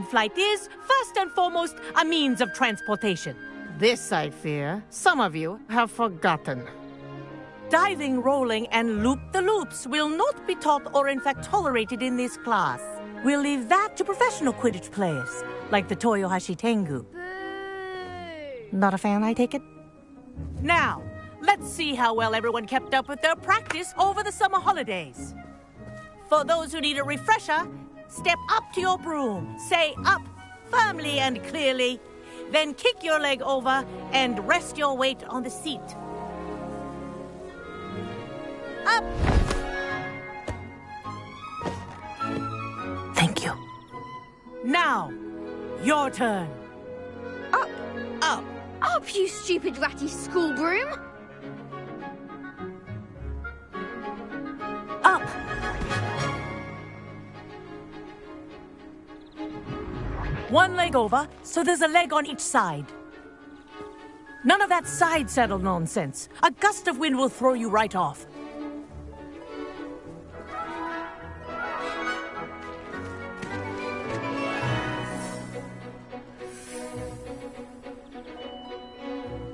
Flight is, first and foremost, a means of transportation. This, I fear, some of you have forgotten. Diving, rolling, and loop-the-loops will not be taught or in fact tolerated in this class. We'll leave that to professional Quidditch players, like the Toyohashi Tengu. Not a fan, I take it? Now, let's see how well everyone kept up with their practice over the summer holidays. For those who need a refresher, step up to your broom, say up firmly and clearly, then kick your leg over and rest your weight on the seat. Up! Thank you. Now, your turn. Up! Up! Up, you stupid ratty school broom! Up! One leg over, so there's a leg on each side. None of that side saddle nonsense. A gust of wind will throw you right off.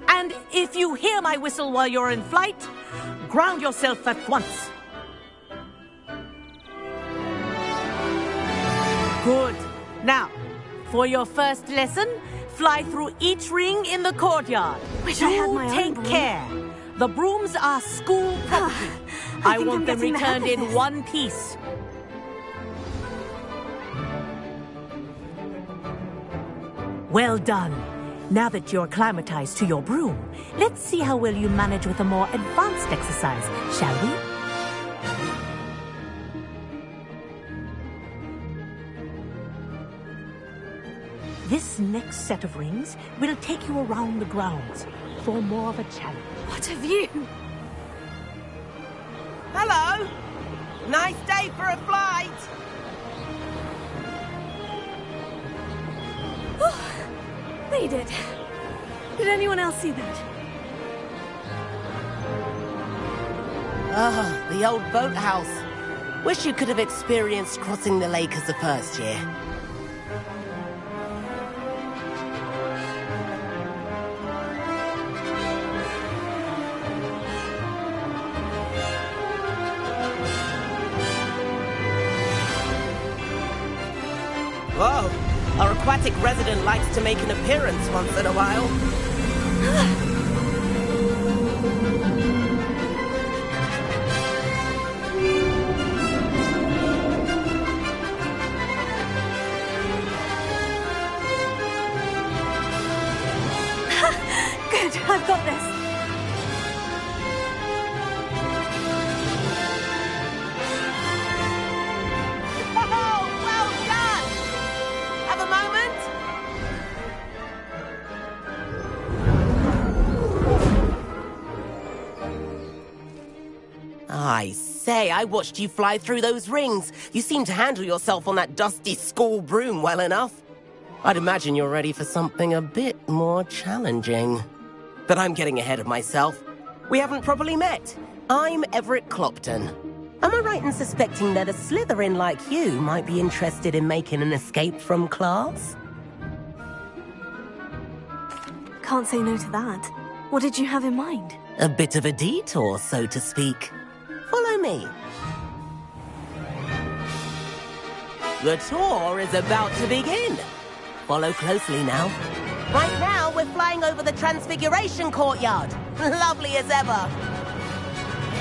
And if you hear my whistle while you're in flight, ground yourself at once. Good. Now, for your first lesson, fly through each ring in the courtyard. Wish I had my own Take broom. care. The brooms are school property. I think want I'm them getting the hang returned of in this. one piece. Well done. Now that you're acclimatized to your broom, let's see how well you manage with a more advanced exercise, shall we? This next set of rings will take you around the grounds for more of a challenge. What a view! Hello! Nice day for a flight! They did. Did anyone else see that? Oh, the old boathouse. Wish you could have experienced crossing the lake as a first year. Whoa! Our aquatic resident likes to make an appearance once in a while. Good, I've got this. Oh, well done! Have a moment? I say, I watched you fly through those rings. You seem to handle yourself on that dusty school broom well enough. I'd imagine you're ready for something a bit more challenging. But I'm getting ahead of myself. We haven't properly met. I'm Everett Clopton. Am I right in suspecting that a Slytherin like you might be interested in making an escape from class? Can't say no to that. What did you have in mind? A bit of a detour, so to speak. Follow me. The tour is about to begin. Follow closely now. Right now, we're flying over the Transfiguration Courtyard. Lovely as ever.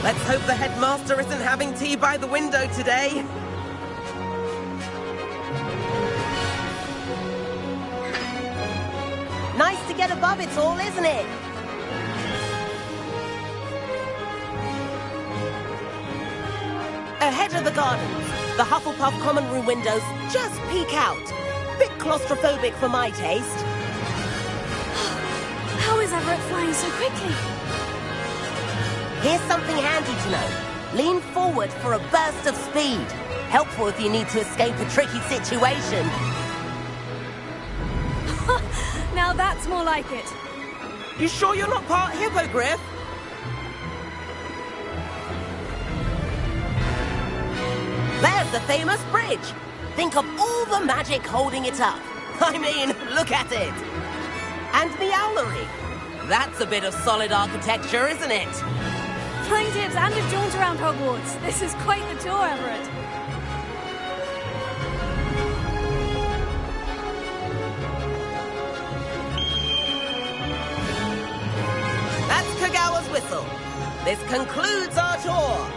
Let's hope the headmaster isn't having tea by the window today. Nice to get above it all, isn't it? Ahead of the gardens, the Hufflepuff common room windows just peek out. Bit claustrophobic for my taste. How is Everett flying so quickly? Here's something handy to know. Lean forward for a burst of speed. Helpful if you need to escape a tricky situation. Now that's more like it. You sure you're not part hippogriff? There's the famous bridge. Think of all the magic holding it up. I mean, look at it. And the owlery. That's a bit of solid architecture, isn't it? Flying tips and a jaunt around Hogwarts. This is quite the tour, Everett. That's Kagawa's whistle. This concludes our tour.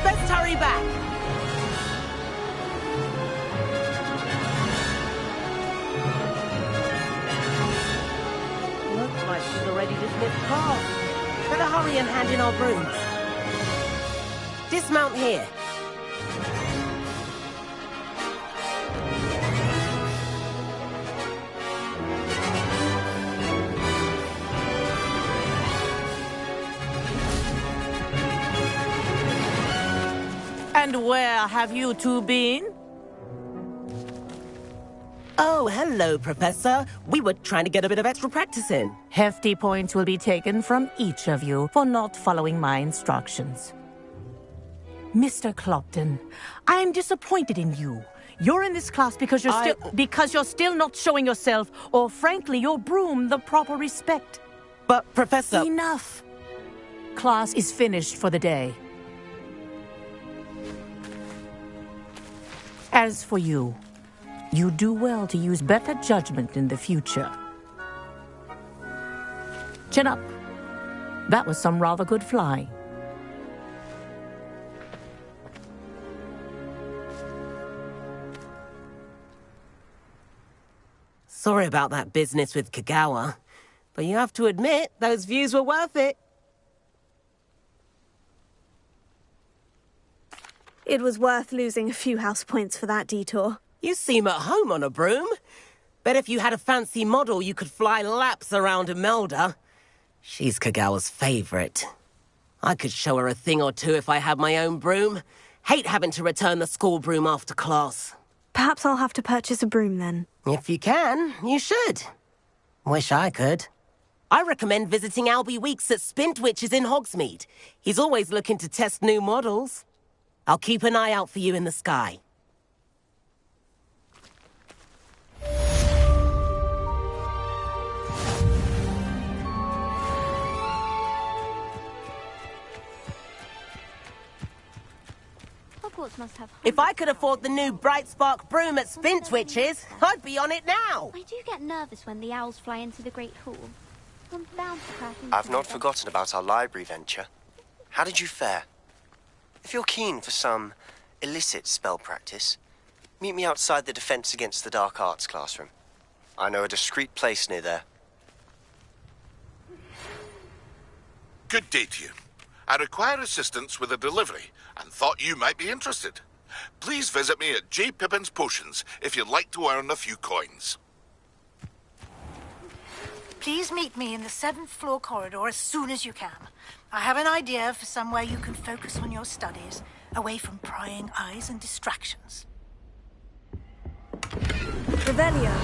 Let's hurry back. Looks like she's already dismissed class. Better hurry and hand in our brooms. Dismount here. And where have you two been? Oh, hello, Professor. We were trying to get a bit of extra practice in. Hefty points will be taken from each of you for not following my instructions. Mr. Clopton, I am disappointed in you. You're in this class because you're still not showing yourself, or frankly, your broom, the proper respect. But, Professor... Enough. Class is finished for the day. As for you, you do well to use better judgment in the future. Chin up. That was some rather good flying. Sorry about that business with Kagawa, but you have to admit, those views were worth it. It was worth losing a few house points for that detour. You seem at home on a broom. Bet if you had a fancy model, you could fly laps around Imelda. She's Kagawa's favorite. I could show her a thing or two if I had my own broom. Hate having to return the school broom after class. Perhaps I'll have to purchase a broom then. If you can, you should. Wish I could. I recommend visiting Albie Weeks at Spintwitches in Hogsmeade. He's always looking to test new models. I'll keep an eye out for you in the sky. Hogwarts must have... If I could afford the new Bright Spark broom at Spintwitches, I'd be on it now. I do get nervous when the owls fly into the Great Hall. I'm bound to crack into I've not forgotten about our library venture. How did you fare? If you're keen for some illicit spell practice, meet me outside the Defense Against the Dark Arts classroom. I know a discreet place near there. Good day to you. I require assistance with a delivery and thought you might be interested. Please visit me at J. Pippin's Potions if you'd like to earn a few coins. Please meet me in the 7th floor corridor as soon as you can. I have an idea for somewhere you can focus on your studies, away from prying eyes and distractions. Revelio.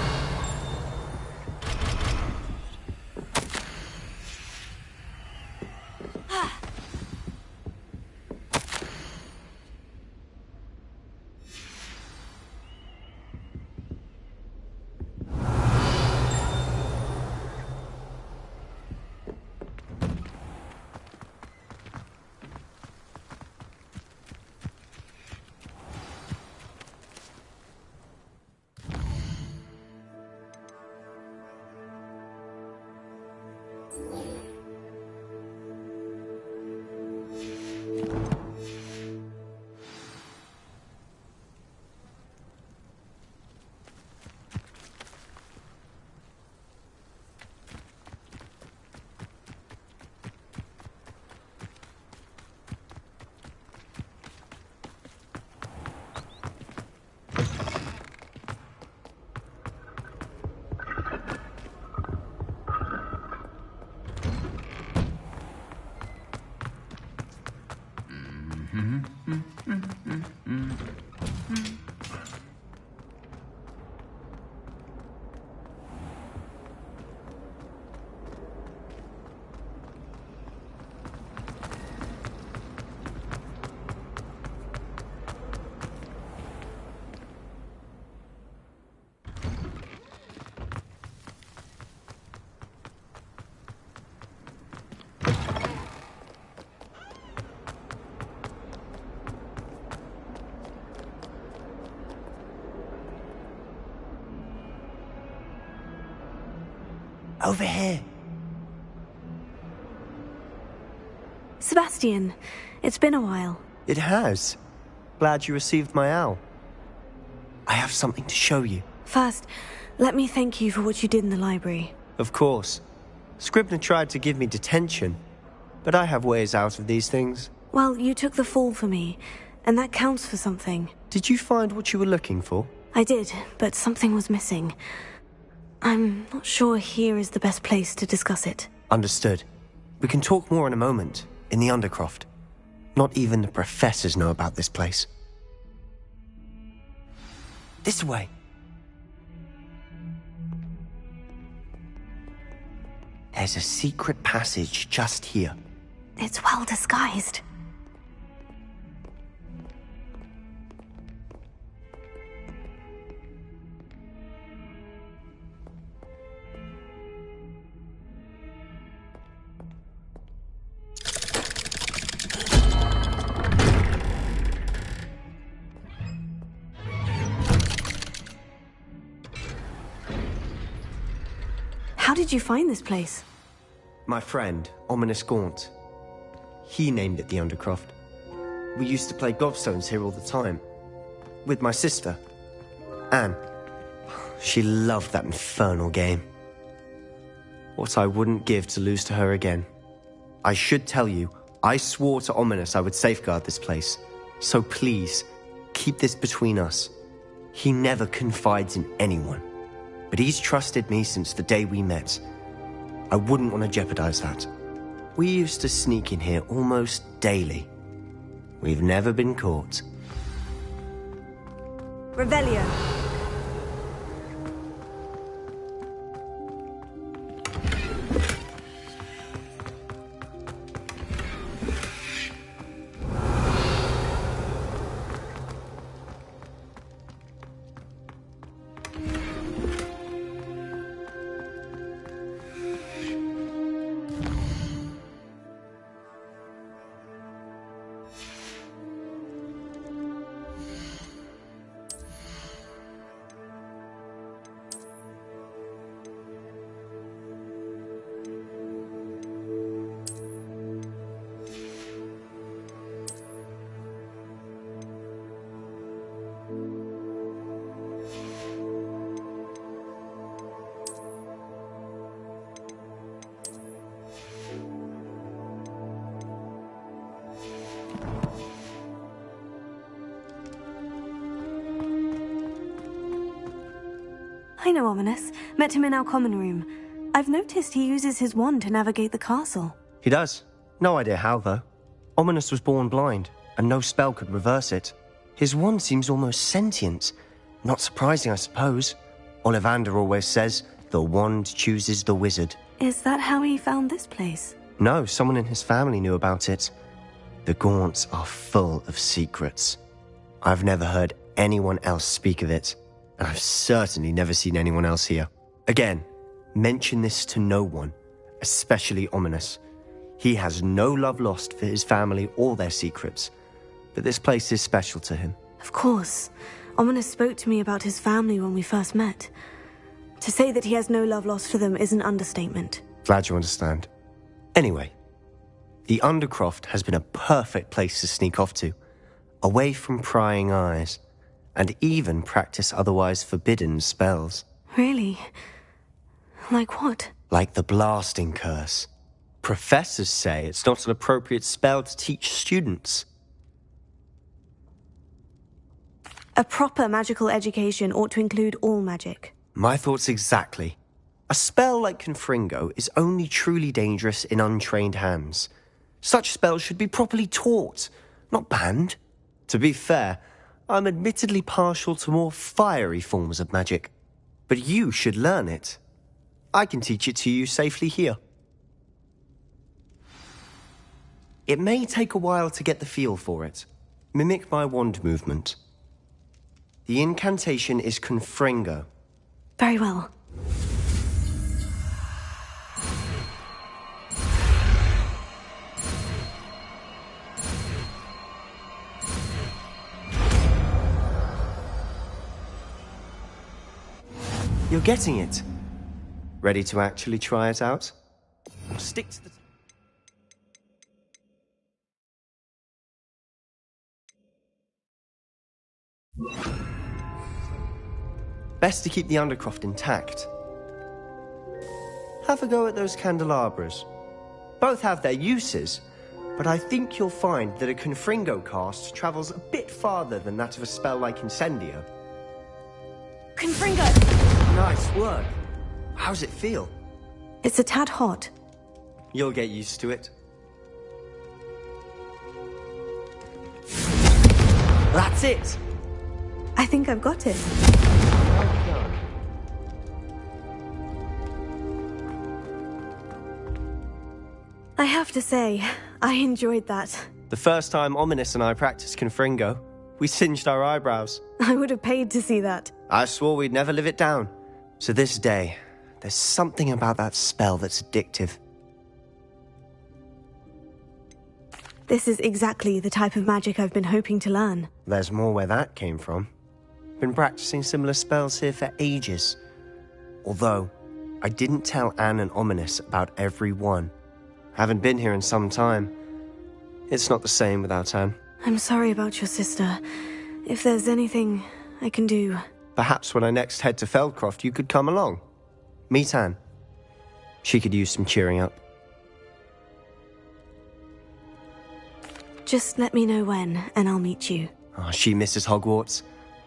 Over here. Sebastian, it's been a while. It has. Glad you received my owl. I have something to show you. First, let me thank you for what you did in the library. Of course. Scribner tried to give me detention, but I have ways out of these things. Well, you took the fall for me, and that counts for something. Did you find what you were looking for? I did, but something was missing. I'm not sure here is the best place to discuss it. Understood. We can talk more in a moment, in the Undercroft. Not even the professors know about this place. This way. There's a secret passage just here. It's well disguised. How did you find this place? My friend, Ominous Gaunt. He named it the Undercroft. We used to play gobstones here all the time. With my sister, Anne. She loved that infernal game. What I wouldn't give to lose to her again. I should tell you, I swore to Ominous I would safeguard this place. So please, keep this between us. He never confides in anyone. But he's trusted me since the day we met. I wouldn't want to jeopardize that. We used to sneak in here almost daily. We've never been caught. Revelio. I know Ominous. Met him in our common room. I've noticed he uses his wand to navigate the castle. He does. No idea how, though. Ominous was born blind, and no spell could reverse it. His wand seems almost sentient. Not surprising, I suppose. Ollivander always says, the wand chooses the wizard. Is that how he found this place? No, someone in his family knew about it. The Gaunts are full of secrets. I've never heard anyone else speak of it, and I've certainly never seen anyone else here. Again, mention this to no one, especially Ominous. He has no love lost for his family or their secrets, but this place is special to him. Of course. Ominous spoke to me about his family when we first met. To say that he has no love lost for them is an understatement. Glad you understand. Anyway, the Undercroft has been a perfect place to sneak off to, away from prying eyes, and even practice otherwise forbidden spells. Really? Like what? Like the blasting curse. Professors say it's not an appropriate spell to teach students. A proper magical education ought to include all magic. My thoughts exactly. A spell like Confringo is only truly dangerous in untrained hands. Such spells should be properly taught, not banned. To be fair, I'm admittedly partial to more fiery forms of magic. But you should learn it. I can teach it to you safely here. It may take a while to get the feel for it. Mimic my wand movement. The incantation is Confringo. Very well. You're getting it. Ready to actually try it out? Or stick to the... Best to keep the Undercroft intact. Have a go at those candelabras. Both have their uses, but I think you'll find that a Confringo cast travels a bit farther than that of a spell like Incendio. Confringo! Nice work. How's it feel? It's a tad hot. You'll get used to it. That's it! I think I've got it. Well done. I have to say, I enjoyed that. The first time Ominous and I practiced Confringo, we singed our eyebrows. I would have paid to see that. I swore we'd never live it down. So this day, there's something about that spell that's addictive. This is exactly the type of magic I've been hoping to learn. There's more where that came from. Been practicing similar spells here for ages. Although, I didn't tell Anne and Ominous about every one. Haven't been here in some time. It's not the same without Anne. I'm sorry about your sister. If there's anything I can do... Perhaps when I next head to Feldcroft, you could come along. Meet Anne. She could use some cheering up. Just let me know when, and I'll meet you. Oh, she misses Hogwarts.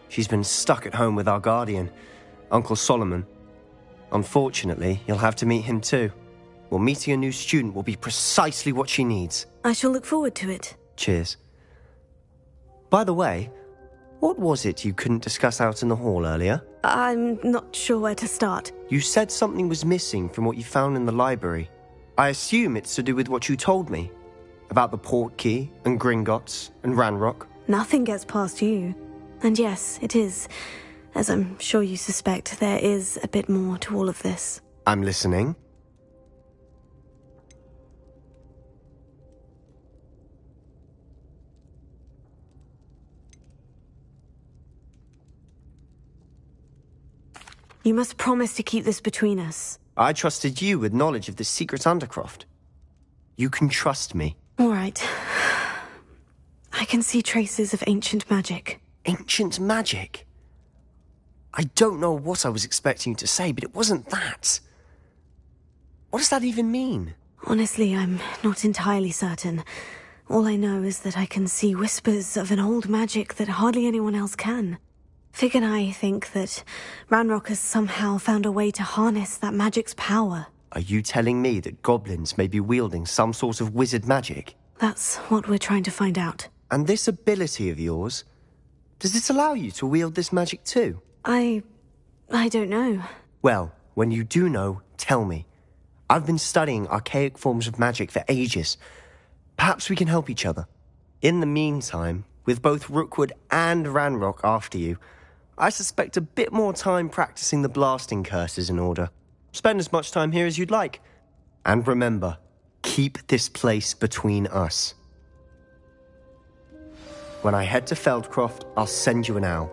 She's been stuck at home with our guardian, Uncle Solomon. Unfortunately, you'll have to meet him too. Well, meeting a new student will be precisely what she needs. I shall look forward to it. Cheers. By the way, what was it you couldn't discuss out in the hall earlier? I'm not sure where to start. You said something was missing from what you found in the library. I assume it's to do with what you told me. About the Portkey, and Gringotts, and Ranrock. Nothing gets past you. And yes, it is. As I'm sure you suspect, there is a bit more to all of this. I'm listening. You must promise to keep this between us. I trusted you with knowledge of the secret Undercroft. You can trust me. All right. I can see traces of ancient magic. Ancient magic? I don't know what I was expecting you to say, but it wasn't that. What does that even mean? Honestly, I'm not entirely certain. All I know is that I can see whispers of an old magic that hardly anyone else can. Fig and I think that Ranrock has somehow found a way to harness that magic's power. Are you telling me that goblins may be wielding some sort of wizard magic? That's what we're trying to find out. And this ability of yours, does it allow you to wield this magic too? I don't know. Well, when you do know, tell me. I've been studying archaic forms of magic for ages. Perhaps we can help each other. In the meantime, with both Rookwood and Ranrock after you, I suspect a bit more time practicing the blasting curses in order. Spend as much time here as you'd like. And remember, keep this place between us. When I head to Feldcroft, I'll send you an owl.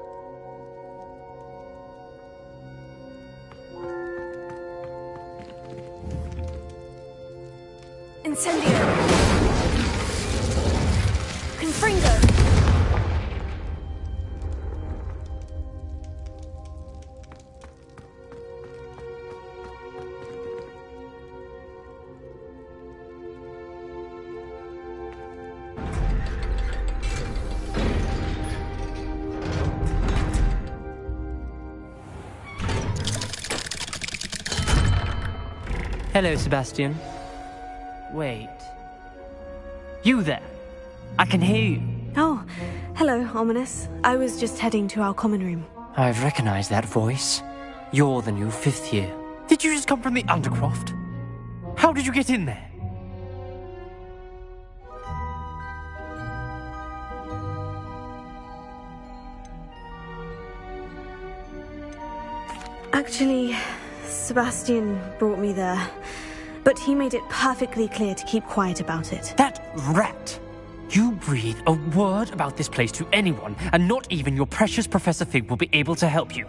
Incendio! Confringo! Hello, Sebastian. Wait. You there? I can hear you. Oh, hello, Ominous. I was just heading to our common room. I've recognized that voice. You're the new 5th year. Did you just come from the Undercroft? How did you get in there? Actually, Sebastian brought me there. But he made it perfectly clear to keep quiet about it. That rat! You breathe a word about this place to anyone, and not even your precious Professor Fig will be able to help you.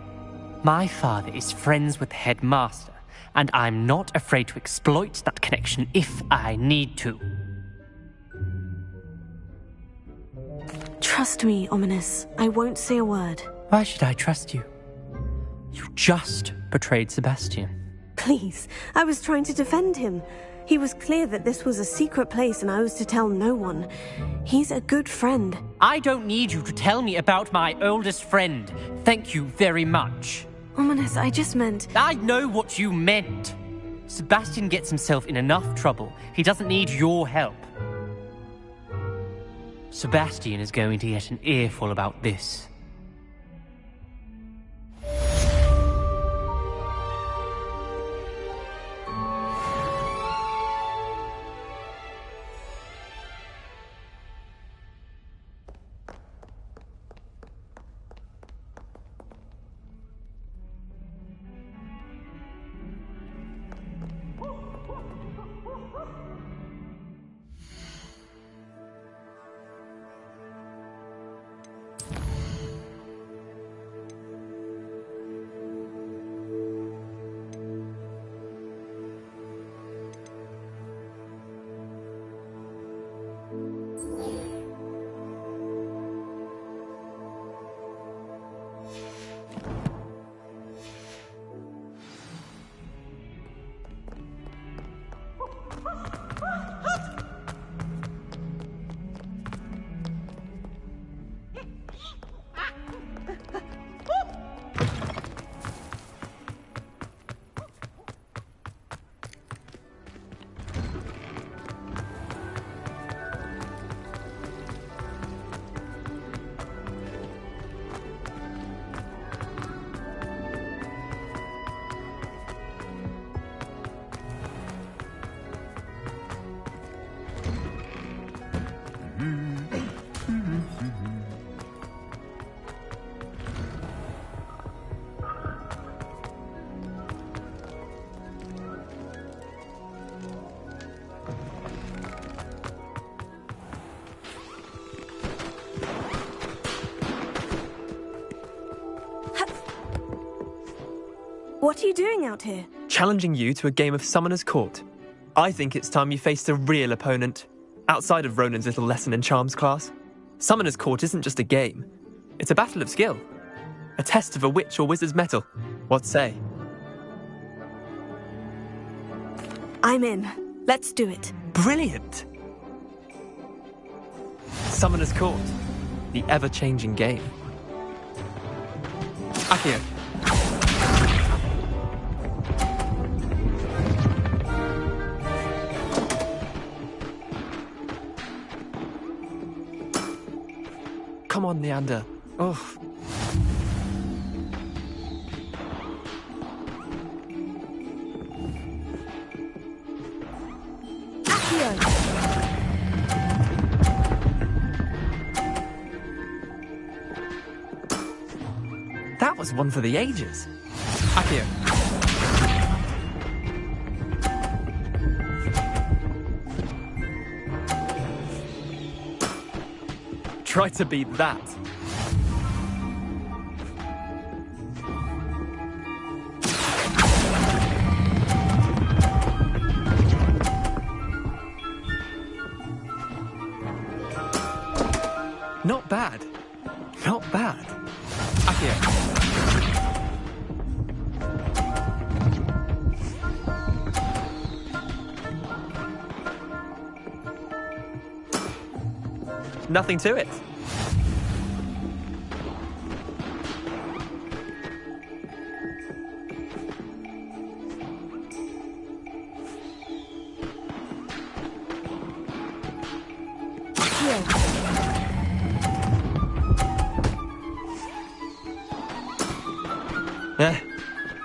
My father is friends with the headmaster, and I'm not afraid to exploit that connection if I need to. Trust me, Ominous. I won't say a word. Why should I trust you? You just betrayed Sebastian. Please, I was trying to defend him. He was clear that this was a secret place and I was to tell no one. He's a good friend. I don't need you to tell me about my oldest friend. Thank you very much. Ominous, I just meant... I know what you meant. Sebastian gets himself in enough trouble. He doesn't need your help. Sebastian is going to get an earful about this. What are you doing out here? Challenging you to a game of Summoner's Court. I think it's time you faced a real opponent, outside of Ronan's little lesson in charms class. Summoner's Court isn't just a game. It's a battle of skill. A test of a witch or wizard's mettle. What say? I'm in. Let's do it. Brilliant! Summoner's Court. The ever-changing game. Akio. Come on, Neander. Oh. That was one for the ages. Akio. Try to beat that. Not bad. Not bad. Akio. Nothing to it.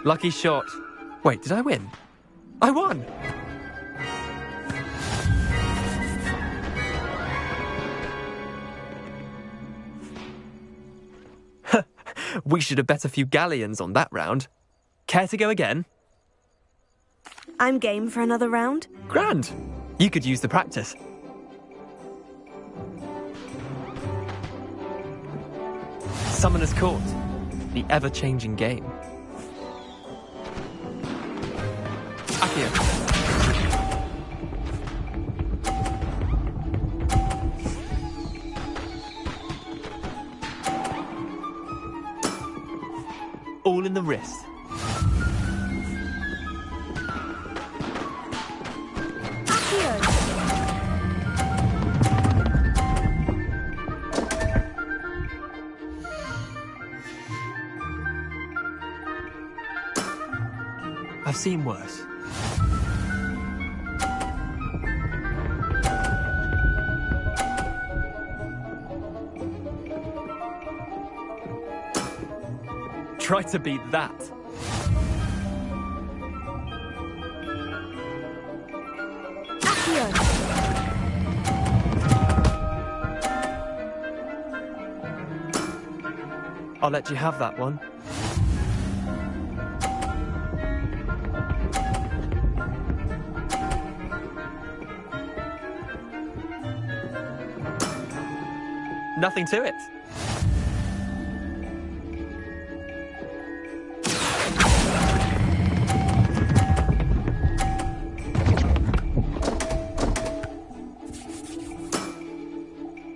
Lucky shot. Wait, did I win? I won! We should have bet a few galleons on that round. Care to go again? I'm game for another round. Grand! You could use the practice. Summoner's Court. The ever-changing game. Akio. All in the wrist. I've seen worse. Try to beat that. I'll let you have that one. Nothing to it.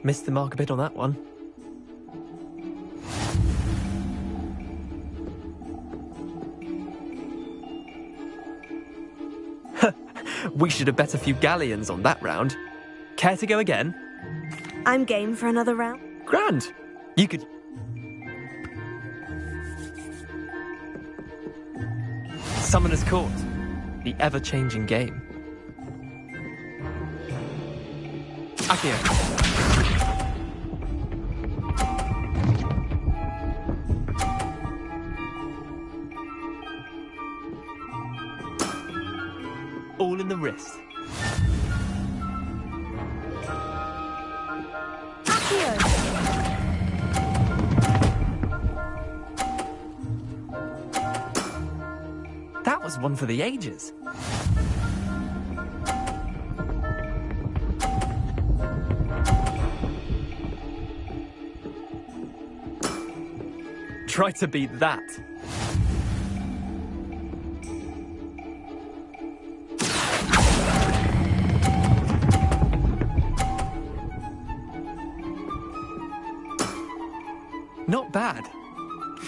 Missed the mark a bit on that one. We should have bet a few galleons on that round. Care to go again? I'm game for another round. Grand. You could... Summoner's Court. The ever-changing game. Akio. All in the wrist. That was one for the ages. Try to beat that. Not bad.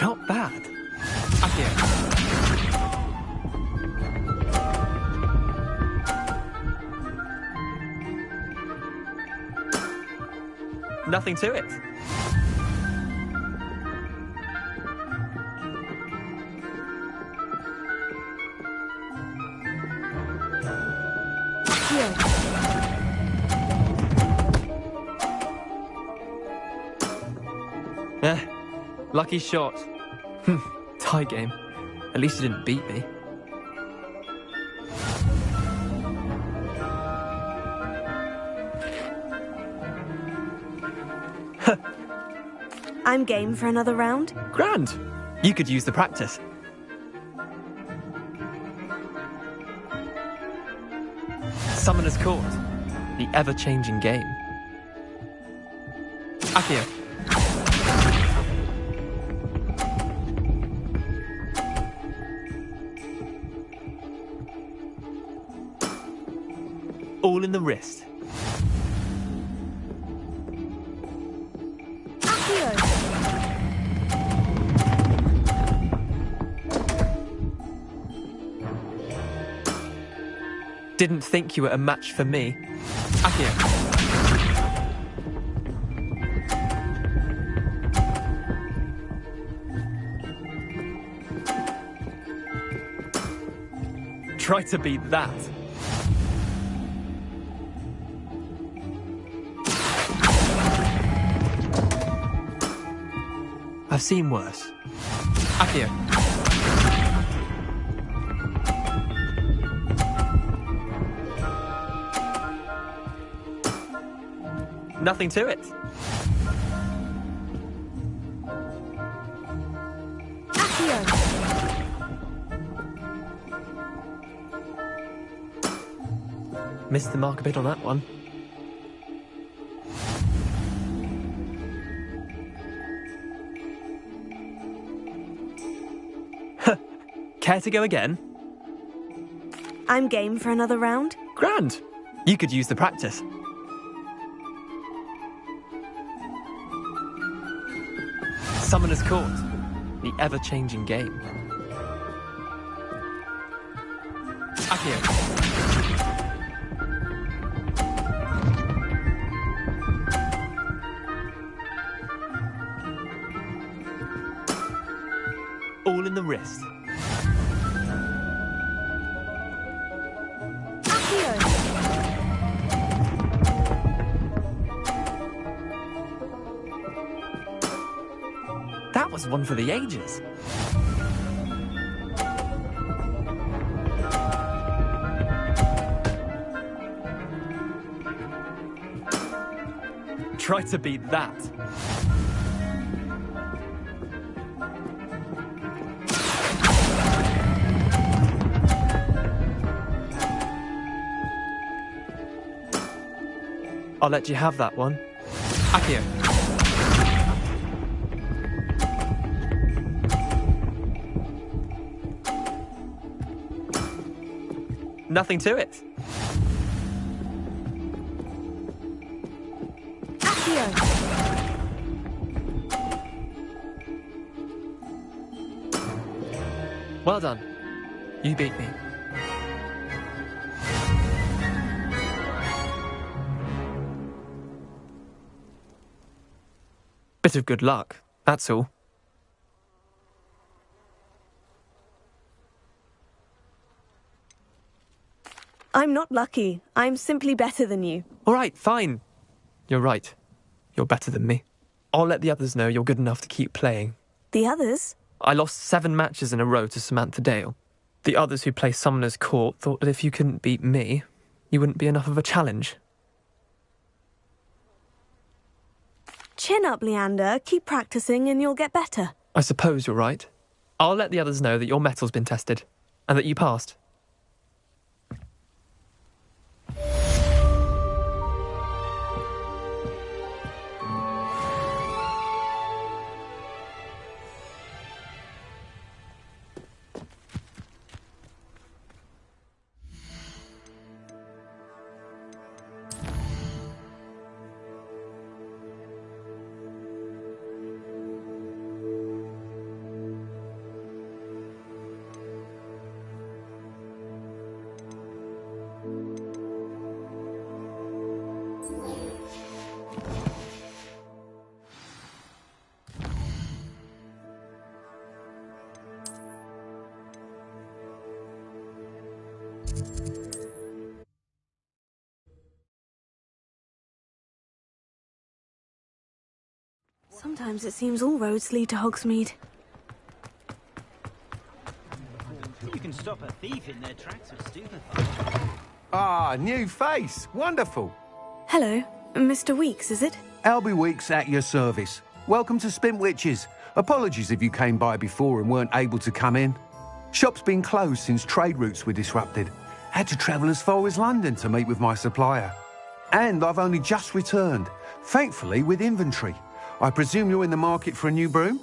Not bad. Akio. Nothing to it. Lucky shot. Tie game. At least you didn't beat me. I'm game for another round. Grand. You could use the practice. Summoner's Court. The ever-changing game. Akio. All in the wrist. Didn't think you were a match for me. Akio. Try to beat that. I've seen worse. Akio. Nothing to it. Missed the mark a bit on that one. Care to go again? I'm game for another round. Grand. You could use the practice. Summoner's Court. The ever-changing game. Akio. All in the wrist. That was one for the ages. Try to beat that. I'll let you have that one. Akio. Nothing to it. Akio. Well done. You beat me. Bit of good luck, that's all. I'm not lucky. I'm simply better than you. All right, fine. You're right. You're better than me. I'll let the others know you're good enough to keep playing. The others? I lost 7 matches in a row to Samantha Dale. The others who play Summoner's Court thought that if you couldn't beat me, you wouldn't be enough of a challenge. Chin up, Leander. Keep practicing and you'll get better. I suppose you're right. I'll let the others know that your metal's been tested, and that you passed. Sometimes it seems all roads lead to Hogsmeade. You can stop a thief in their tracks with stupefying. Ah, new face. Wonderful. Hello, Mr. Weeks, is it? Albie Weeks at your service. Welcome to Spintwitches. Apologies if you came by before and weren't able to come in. Shop's been closed since trade routes were disrupted. Had to travel as far as London to meet with my supplier. And I've only just returned, thankfully with inventory. I presume you're in the market for a new broom?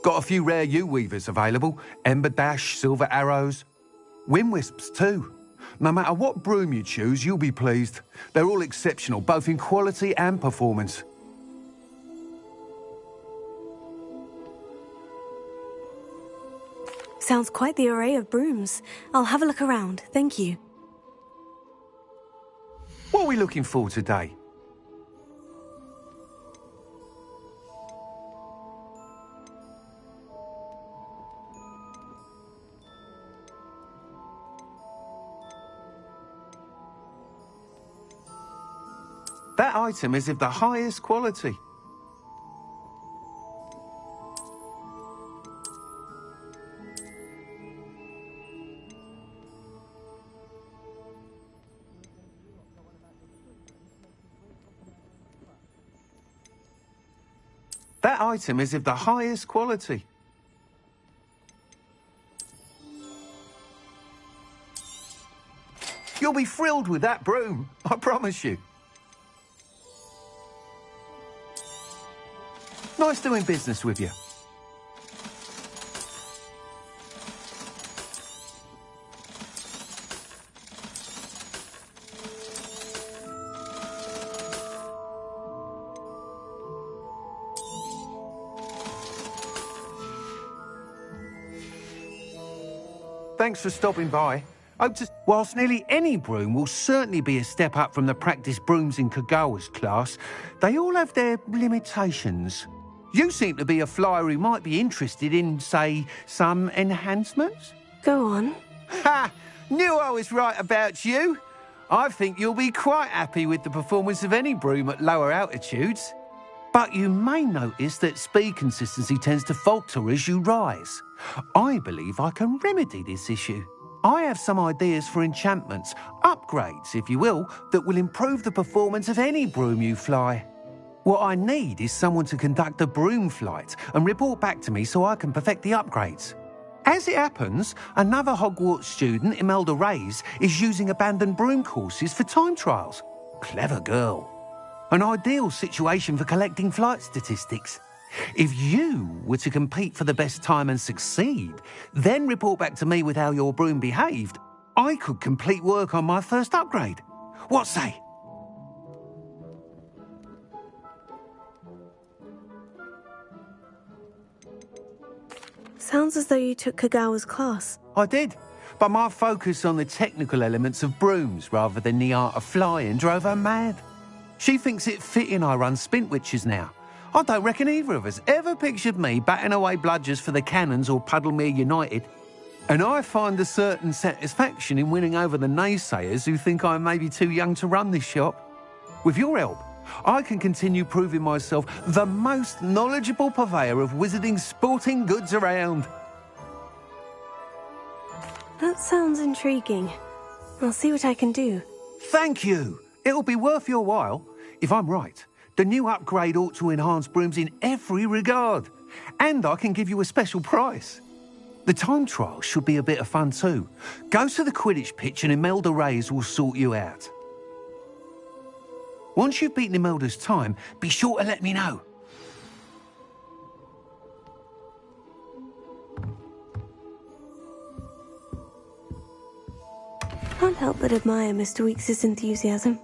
Got a few rare U-weavers available. Ember Dash, Silver Arrows. Wind Wisps too. No matter what broom you choose, you'll be pleased. They're all exceptional, both in quality and performance. Sounds quite the array of brooms. I'll have a look around, thank you. What are we looking for today? That item is of the highest quality. That item is of the highest quality. You'll be thrilled with that broom, I promise you. Nice doing business with you. Thanks for stopping by. Whilst nearly any broom will certainly be a step up from the practice brooms in Kagawa's class, they all have their limitations. You seem to be a flyer who might be interested in, say, some enhancements? Go on. Ha! Knew I was right about you. I think you'll be quite happy with the performance of any broom at lower altitudes. But you may notice that speed consistency tends to falter as you rise. I believe I can remedy this issue. I have some ideas for enchantments, upgrades, if you will, that will improve the performance of any broom you fly. What I need is someone to conduct a broom flight and report back to me so I can perfect the upgrades. As it happens, another Hogwarts student, Imelda Reyes, is using abandoned broom courses for time trials. Clever girl. An ideal situation for collecting flight statistics. If you were to compete for the best time and succeed, then report back to me with how your broom behaved, I could complete work on my first upgrade. What say? Sounds as though you took Kagawa's class. I did, but my focus on the technical elements of brooms rather than the art of flying drove her mad. She thinks it fitting I run Spintwitches now. I don't reckon either of us ever pictured me batting away bludgers for the Cannons or Puddlemere United. And I find a certain satisfaction in winning over the naysayers who think I may be too young to run this shop. With your help, I can continue proving myself the most knowledgeable purveyor of wizarding sporting goods around. That sounds intriguing. I'll see what I can do. Thank you. It'll be worth your while. If I'm right, the new upgrade ought to enhance brooms in every regard. And I can give you a special price. The time trial should be a bit of fun too. Go to the Quidditch pitch and Imelda Reyes will sort you out. Once you've beaten Imelda's time, be sure to let me know. Can't help but admire Mr. Weekes' enthusiasm.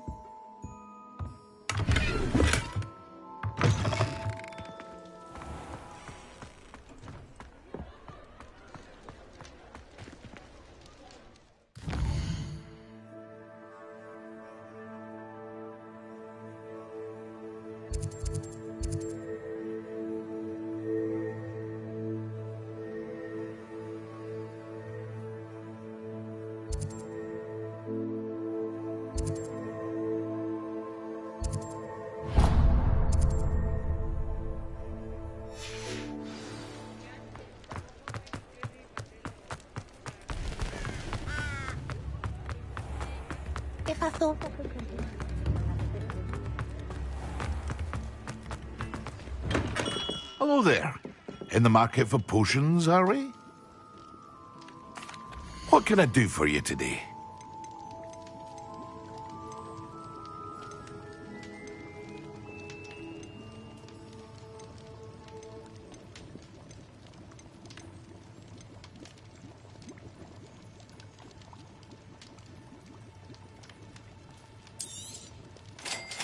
If I thought I could continue. Hello there. In the market for potions, are we? What can I do for you today?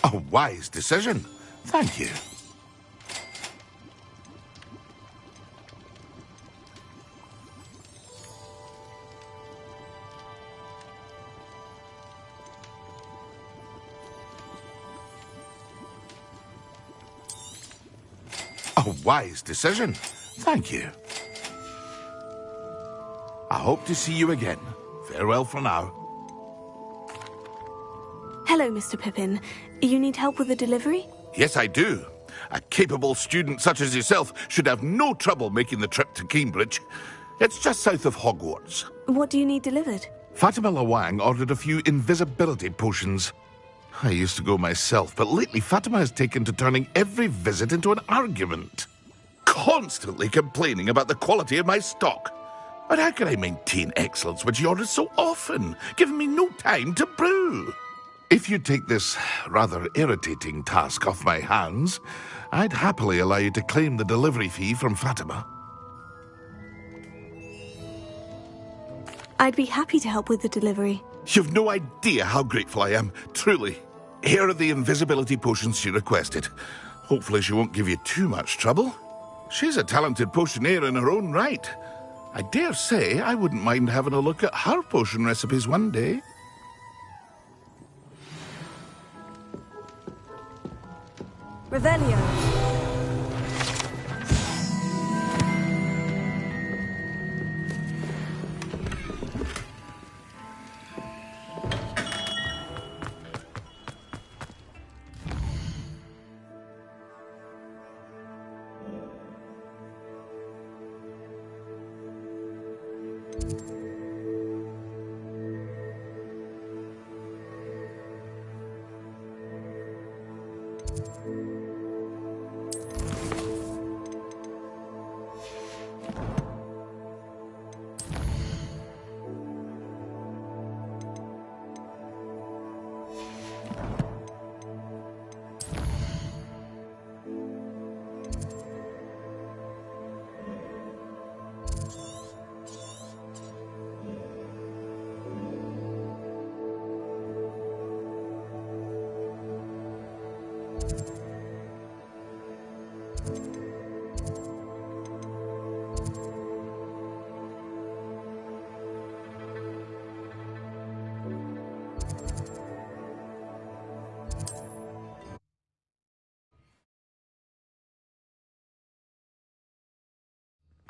A wise decision. Thank you. A wise decision. Thank you. I hope to see you again. Farewell for now. Hello, Mr. Pippin. You need help with the delivery? Yes, I do. A capable student such as yourself should have no trouble making the trip to Cambridge. It's just south of Hogwarts. What do you need delivered? Fatima Lawang ordered a few invisibility potions. I used to go myself, but lately Fatima has taken to turning every visit into an argument. Constantly complaining about the quality of my stock. But how can I maintain excellence when she orders so often, giving me no time to brew? If you take this rather irritating task off my hands, I'd happily allow you to claim the delivery fee from Fatima. I'd be happy to help with the delivery. You've no idea how grateful I am, truly. Here are the invisibility potions she requested. Hopefully she won't give you too much trouble. She's a talented potioneer in her own right. I dare say I wouldn't mind having a look at her potion recipes one day. Revelio.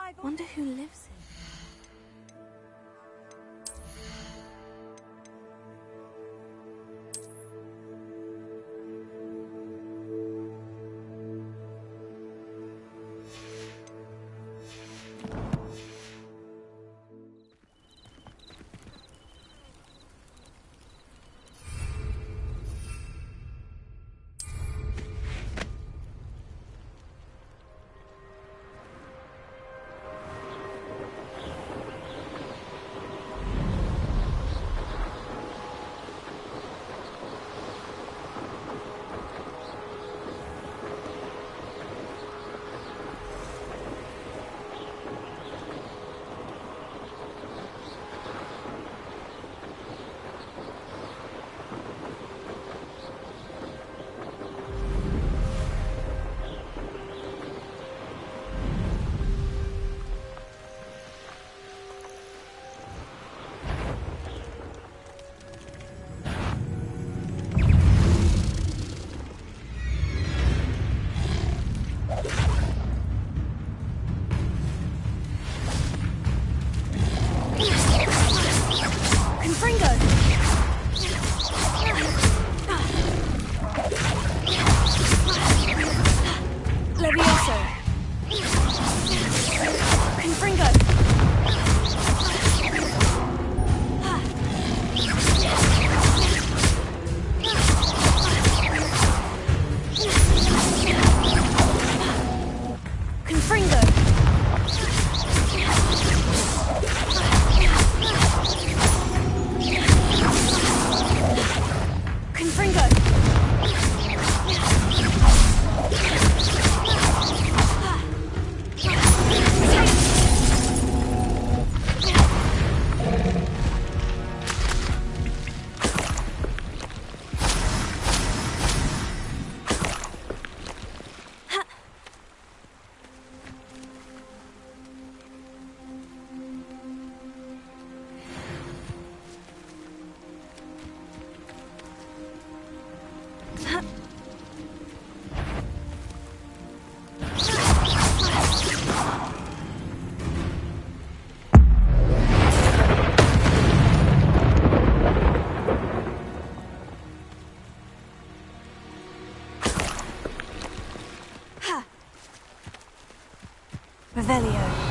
I wonder who lives here. Revelio.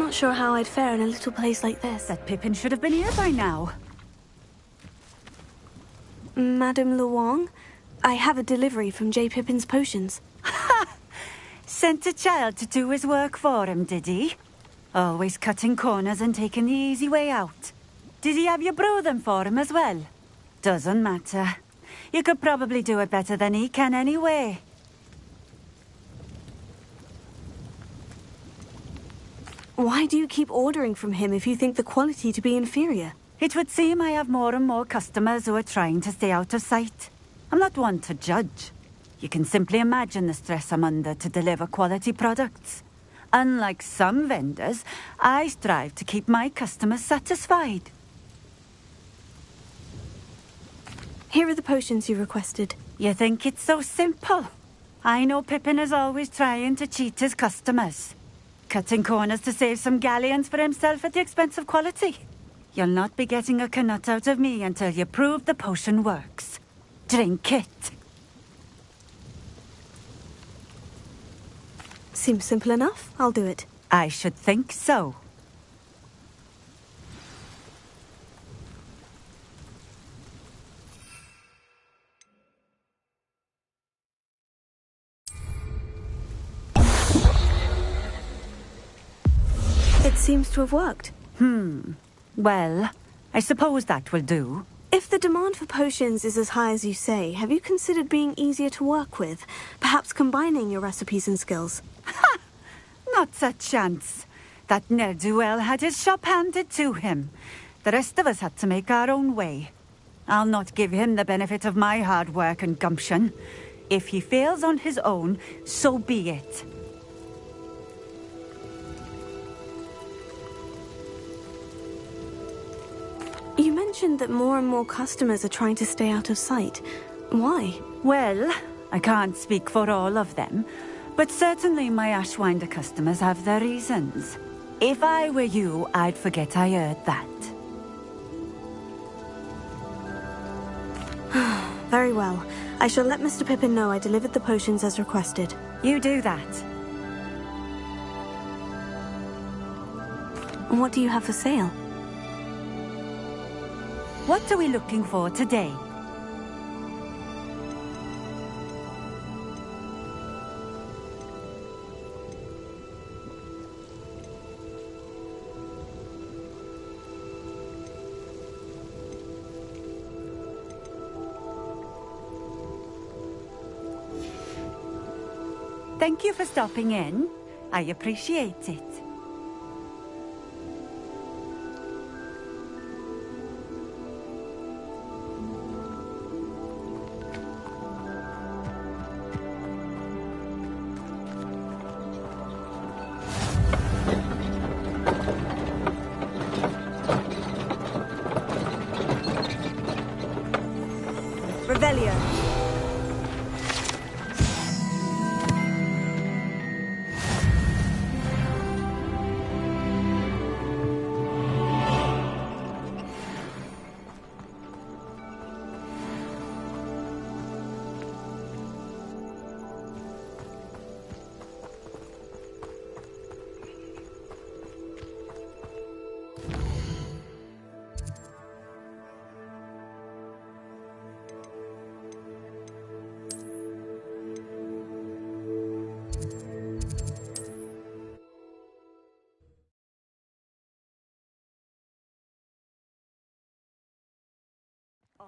not sure how I'd fare in a little place like this. That Pippin should have been here by now. Madame Luong, I have a delivery from J. Pippin's Potions. Ha! Sent a child to do his work for him, did he? Always cutting corners and taking the easy way out. Did he have you brew them for him as well? Doesn't matter. You could probably do it better than he can anyway. Why do you keep ordering from him if you think the quality to be inferior? It would seem I have more and more customers who are trying to stay out of sight. I'm not one to judge. You can simply imagine the stress I'm under to deliver quality products. Unlike some vendors, I strive to keep my customers satisfied. Here are the potions you requested. You think it's so simple? I know Pippin is always trying to cheat his customers. Cutting corners to save some galleons for himself at the expense of quality. You'll not be getting a canut out of me until you prove the potion works. Drink it. Seems simple enough. I'll do it. I should think so. It seems to have worked. Well, I suppose that will do. If the demand for potions is as high as you say, have you considered being easier to work with? Perhaps combining your recipes and skills? Ha! Not a chance. That ne'er-do-well had his shop handed to him. The rest of us had to make our own way. I'll not give him the benefit of my hard work and gumption. If he fails on his own, so be it. You mentioned that more and more customers are trying to stay out of sight. Why? Well, I can't speak for all of them, but certainly my Ashwinder customers have their reasons. If I were you, I'd forget I heard that. Very well. I shall let Mr. Pippin know I delivered the potions as requested. You do that. What do you have for sale? What are we looking for today? Thank you for stopping in. I appreciate it. Revelio.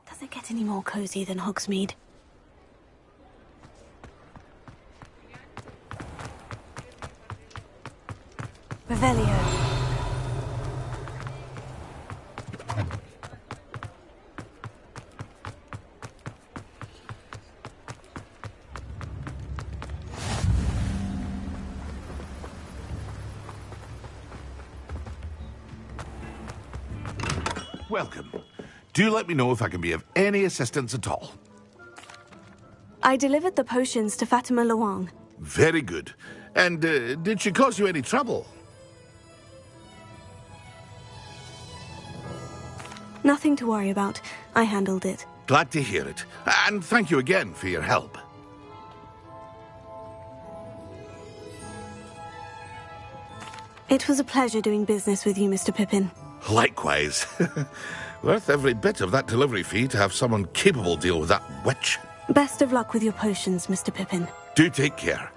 Does it get any more cozy than Hogsmeade? Revelio. Welcome. Do let me know if I can be of any assistance at all. I delivered the potions to Fatima Luong. Very good. And did she cause you any trouble? Nothing to worry about. I handled it. Glad to hear it. And thank you again for your help. It was a pleasure doing business with you, Mr. Pippin. Likewise. Worth every bit of that delivery fee to have someone capable deal with that witch. Best of luck with your potions, Mr. Pippin. Do take care.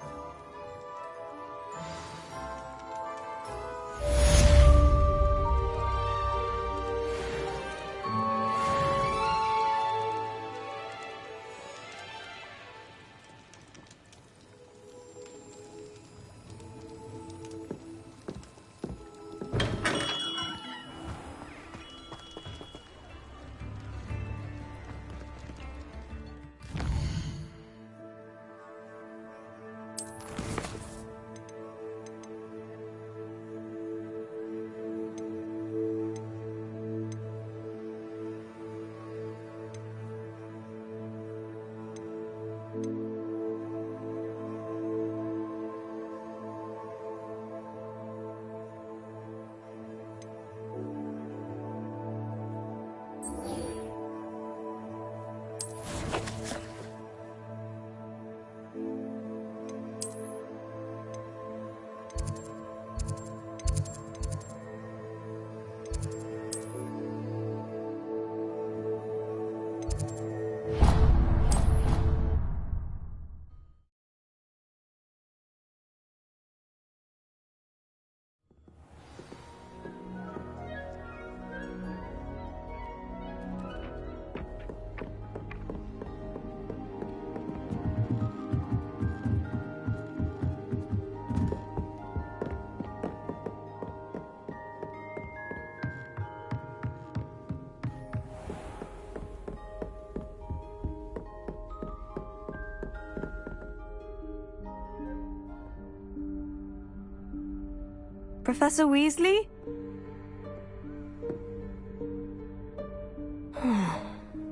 Professor Weasley?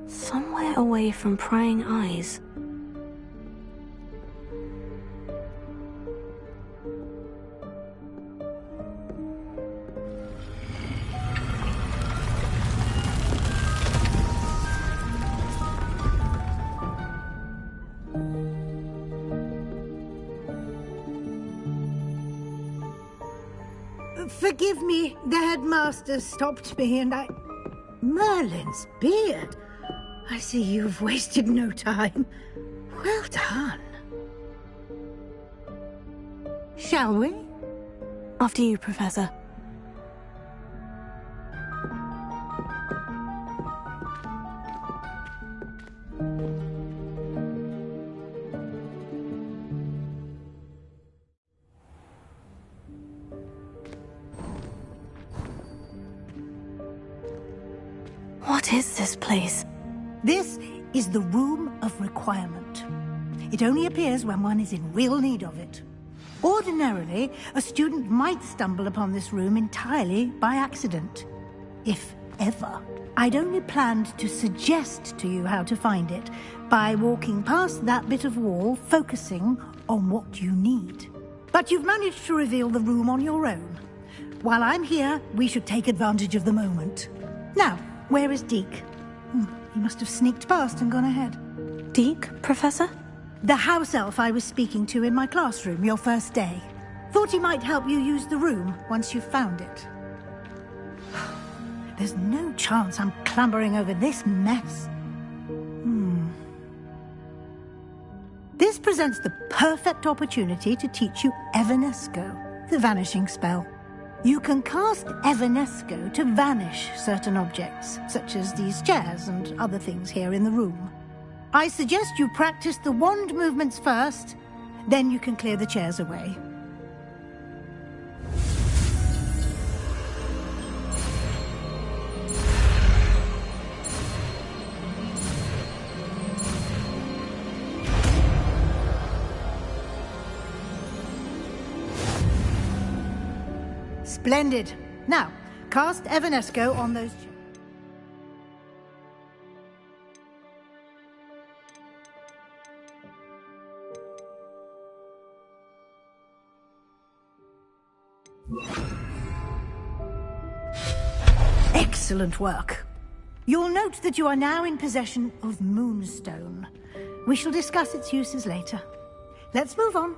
Somewhere away from prying eyes. Forgive me, the headmaster stopped me and I... Merlin's beard! I see you've wasted no time. Well done. Shall we? After you, Professor. What is this place? This is the Room of Requirement. It only appears when one is in real need of it. Ordinarily, a student might stumble upon this room entirely by accident. If ever. I'd only planned to suggest to you how to find it by walking past that bit of wall, focusing on what you need. But you've managed to reveal the room on your own. While I'm here, we should take advantage of the moment. Now, where is Deke? He must have sneaked past and gone ahead. Deke, Professor? The house elf I was speaking to in my classroom your first day. Thought he might help you use the room once you've found it. There's no chance I'm clambering over this mess. This presents the perfect opportunity to teach you Evanesco, the vanishing spell. You can cast Evanesco to vanish certain objects, such as these chairs and other things here in the room. I suggest you practice the wand movements first, then you can clear the chairs away. Splendid. Now, cast Evanesco on those chairs. Excellent work. You'll note that you are now in possession of Moonstone. We shall discuss its uses later. Let's move on.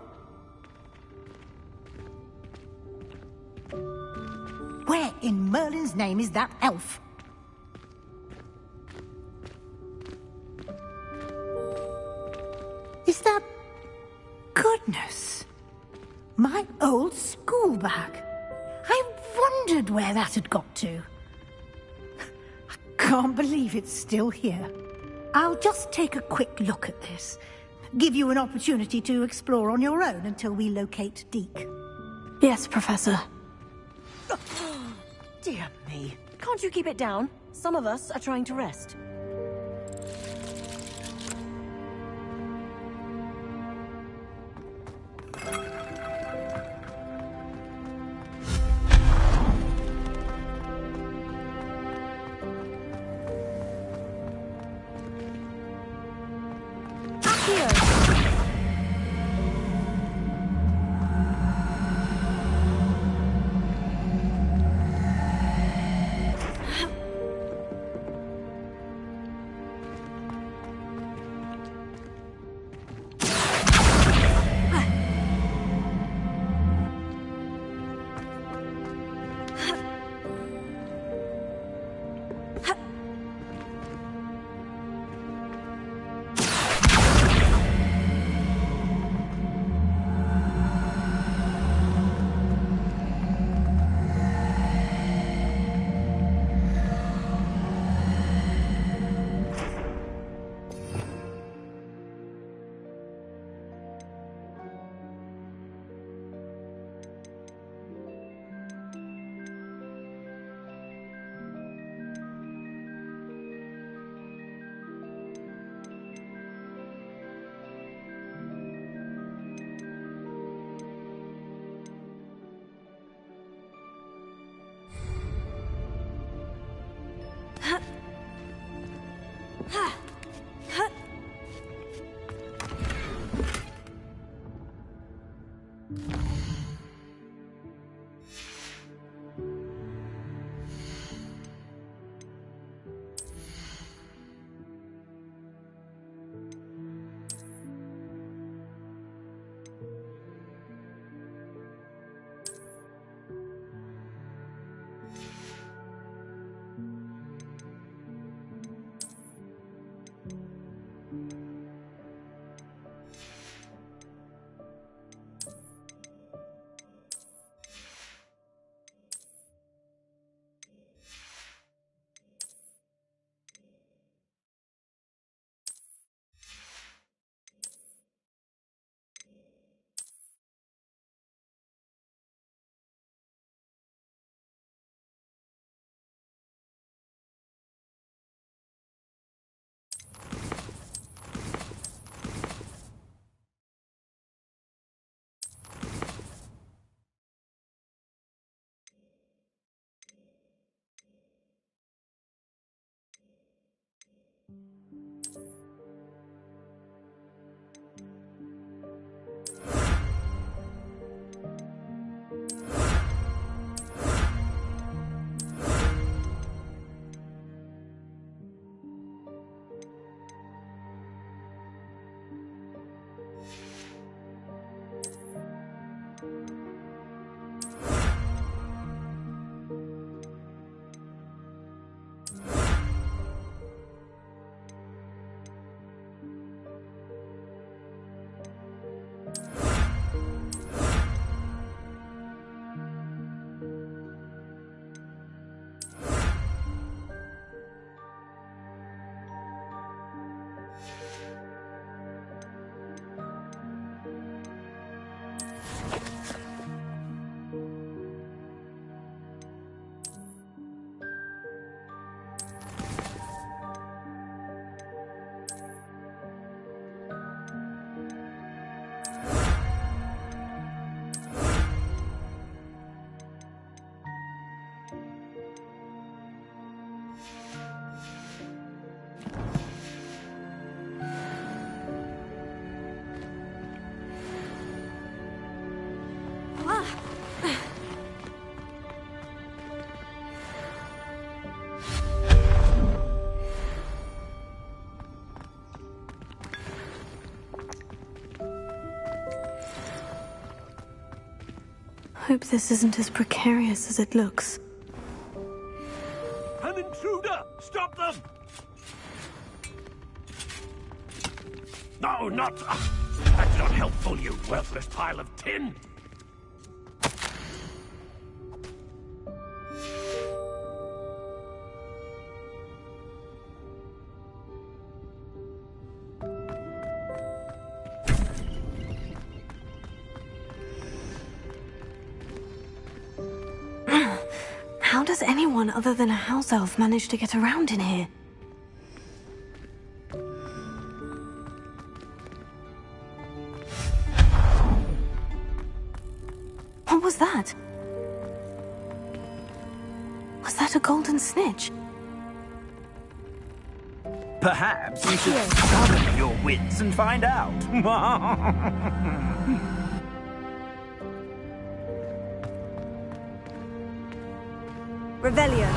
Where in Merlin's name is that elf? Is that... Goodness! My old school bag. I wondered where that had got to. I can't believe it's still here. I'll just take a quick look at this. Give you an opportunity to explore on your own until we locate Deke. Yes, Professor. Dear me. Can't you keep it down? Some of us are trying to rest. Hope this isn't as precarious as it looks. An intruder! Stop them! No, not... That's not helpful, you worthless pile of tin! How does anyone other than a house elf manage to get around in here? What was that? Was that a golden snitch? Perhaps you should summon your wits and find out. Revelio.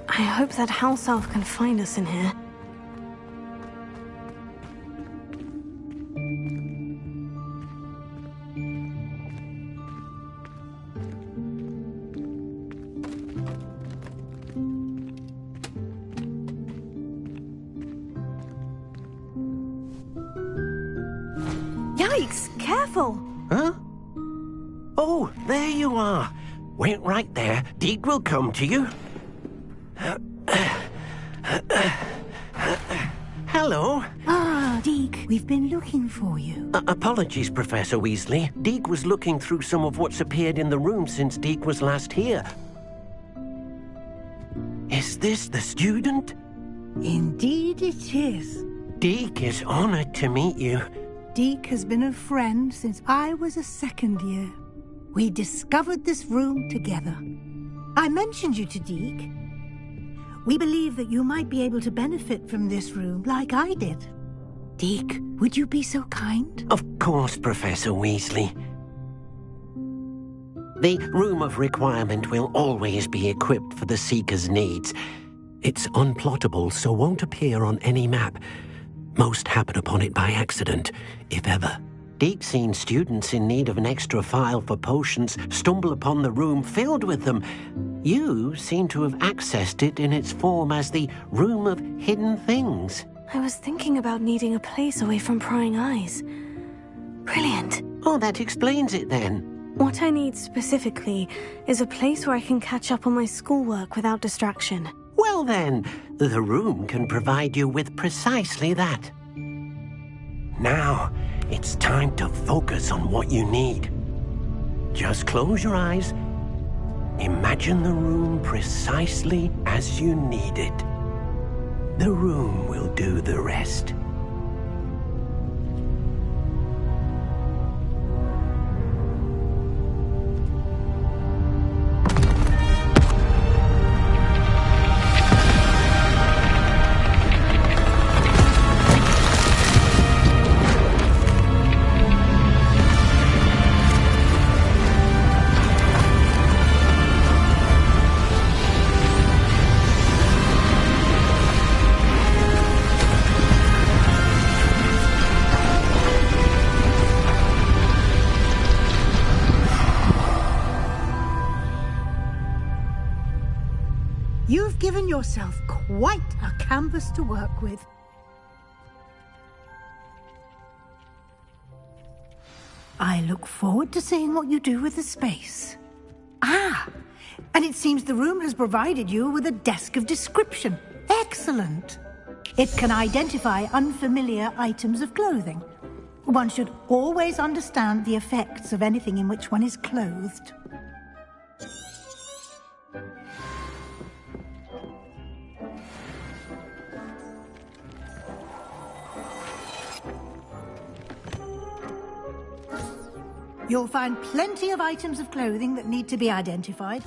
I hope that house elf can find us in here. Yikes! Careful! Huh? Oh, there you are. Wait right there. Deke will come to you. Hello. Ah, Deke, we've been looking for you. Apologies, Professor Weasley. Deke was looking through some of what's appeared in the room since Deke was last here. Is this the student? Indeed it is. Deke is honored to meet you. Deke has been a friend since I was a second year. We discovered this room together. I mentioned you to Deke. We believe that you might be able to benefit from this room like I did. Deke, would you be so kind? Of course, Professor Weasley. The Room of Requirement will always be equipped for the Seeker's needs. It's unplottable, so won't appear on any map. Most happen upon it by accident, if ever. Deke's seen students in need of an extra file for potions stumble upon the room filled with them. You seem to have accessed it in its form as the Room of Hidden Things. I was thinking about needing a place away from prying eyes. Brilliant. Oh, that explains it then. What I need specifically is a place where I can catch up on my schoolwork without distraction. Well then, the room can provide you with precisely that. Now, it's time to focus on what you need. Just close your eyes. Imagine the room precisely as you need it. The room will do the rest. You've given yourself quite a canvas to work with. I look forward to seeing what you do with the space. Ah, and it seems the room has provided you with a desk of description. Excellent. It can identify unfamiliar items of clothing. One should always understand the effects of anything in which one is clothed. You'll find plenty of items of clothing that need to be identified.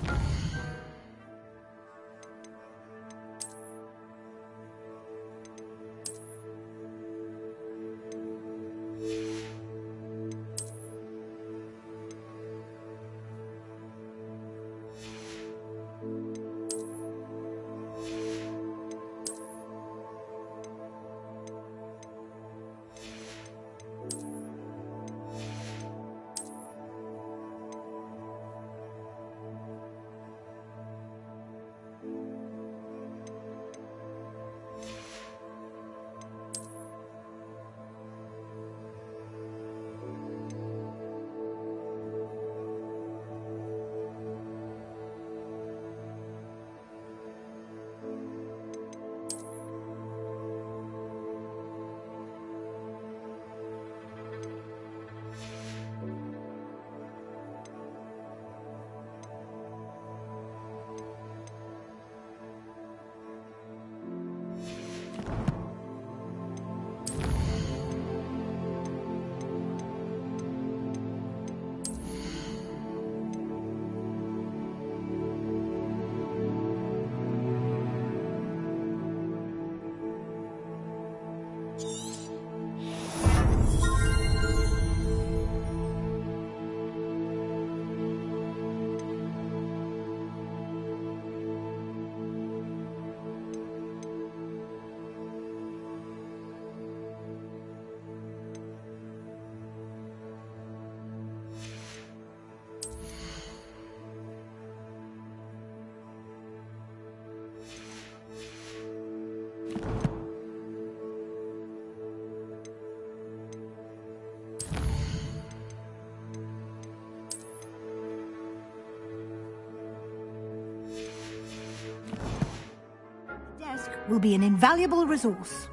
will be an invaluable resource.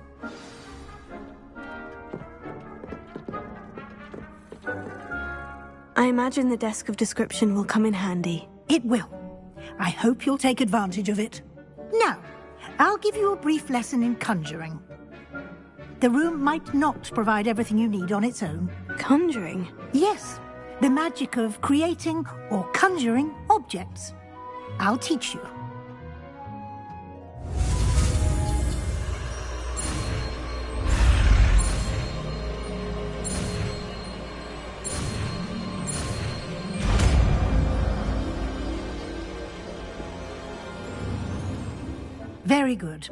I imagine the desk of description will come in handy. It will. I hope you'll take advantage of it. Now, I'll give you a brief lesson in conjuring. The room might not provide everything you need on its own. Conjuring? Yes, the magic of creating or conjuring objects. I'll teach you. Very good.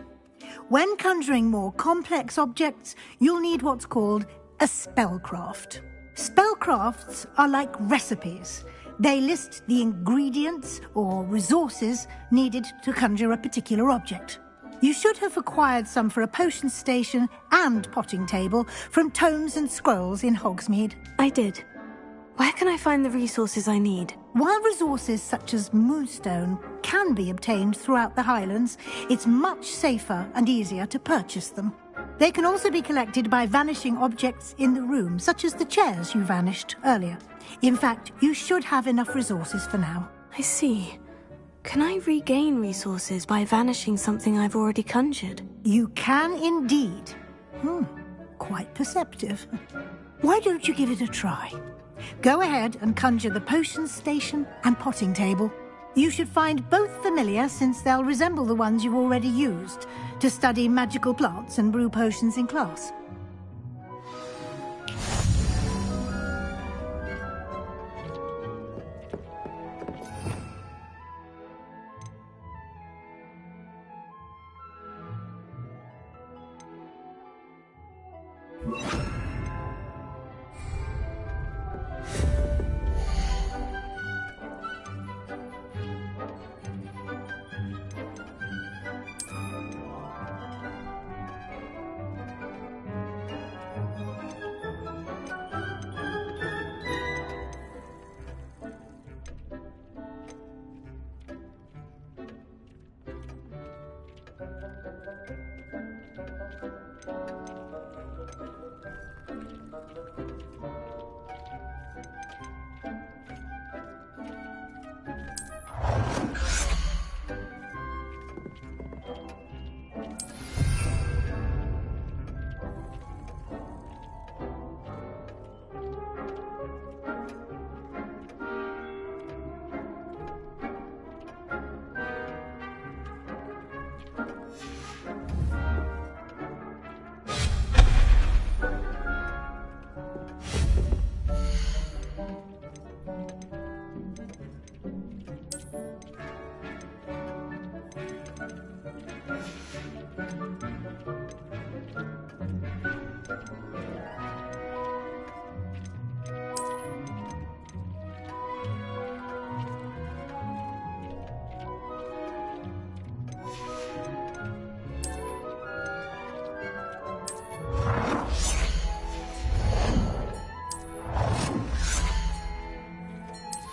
When conjuring more complex objects, you'll need what's called a spellcraft. Spellcrafts are like recipes. They list the ingredients or resources needed to conjure a particular object. You should have acquired some for a potion station and potting table from tomes and scrolls in Hogsmeade. I did. Where can I find the resources I need? While resources such as moonstone can be obtained throughout the Highlands, it's much safer and easier to purchase them. They can also be collected by vanishing objects in the room, such as the chairs you vanished earlier. In fact, you should have enough resources for now. I see. Can I regain resources by vanishing something I've already conjured? You can indeed. Quite perceptive. Why don't you give it a try? Go ahead and conjure the potion station and potting table. You should find both familiar, since they'll resemble the ones you've already used to study magical plants and brew potions in class.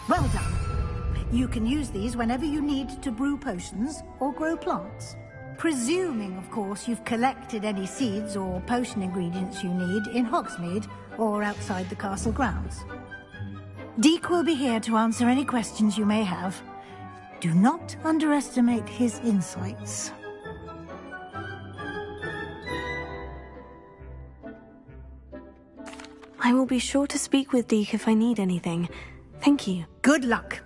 Well done. You can use these whenever you need to brew potions or grow plants. Presuming, of course, you've collected any seeds or potion ingredients you need in Hogsmeade or outside the castle grounds. Deek will be here to answer any questions you may have. Do not underestimate his insights. I will be sure to speak with Deek if I need anything. Thank you. Good luck.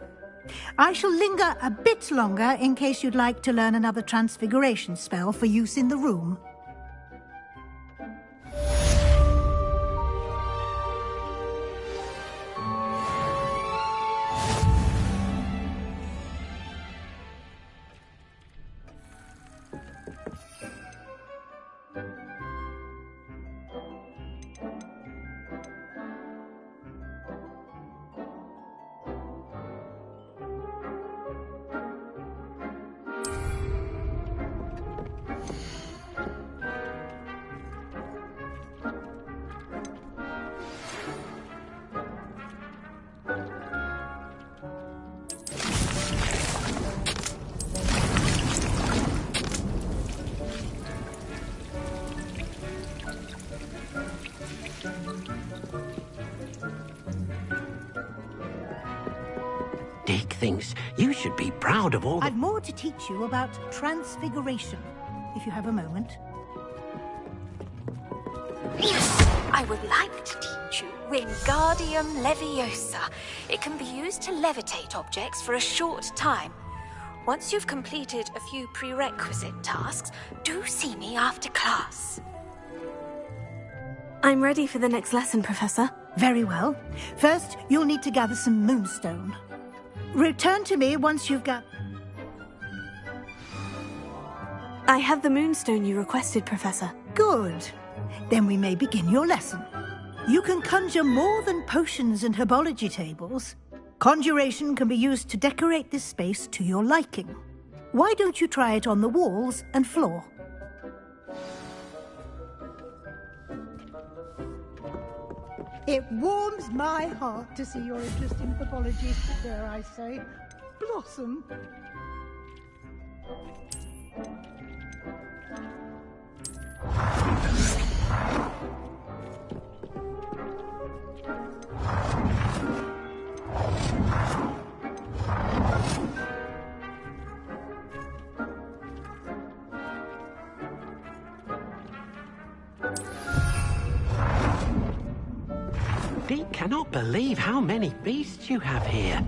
I shall linger a bit longer in case you'd like to learn another transfiguration spell for use in the room. Dick thinks you should be proud of all the... I've more to teach you about transfiguration, if you have a moment. I would like to teach you Wingardium Leviosa. It can be used to levitate objects for a short time. Once you've completed a few prerequisite tasks, do see me after class. I'm ready for the next lesson, Professor. Very well. First, you'll need to gather some moonstone. Return to me once you've got... I have the moonstone you requested, Professor. Good. Then we may begin your lesson. You can conjure more than potions and herbology tables. Conjuration can be used to decorate this space to your liking. Why don't you try it on the walls and floor? It warms my heart to see your interest in herbology, dare I say, blossom. Dick cannot believe how many beasts you have here.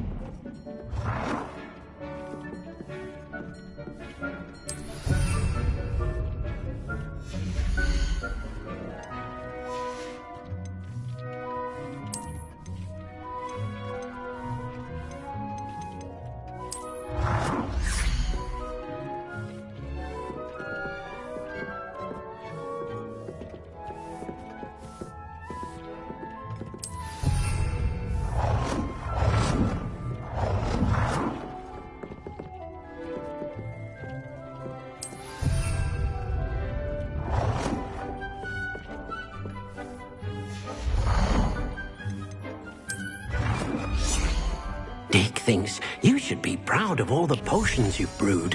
Dick thinks you should be proud of all the potions you've brewed.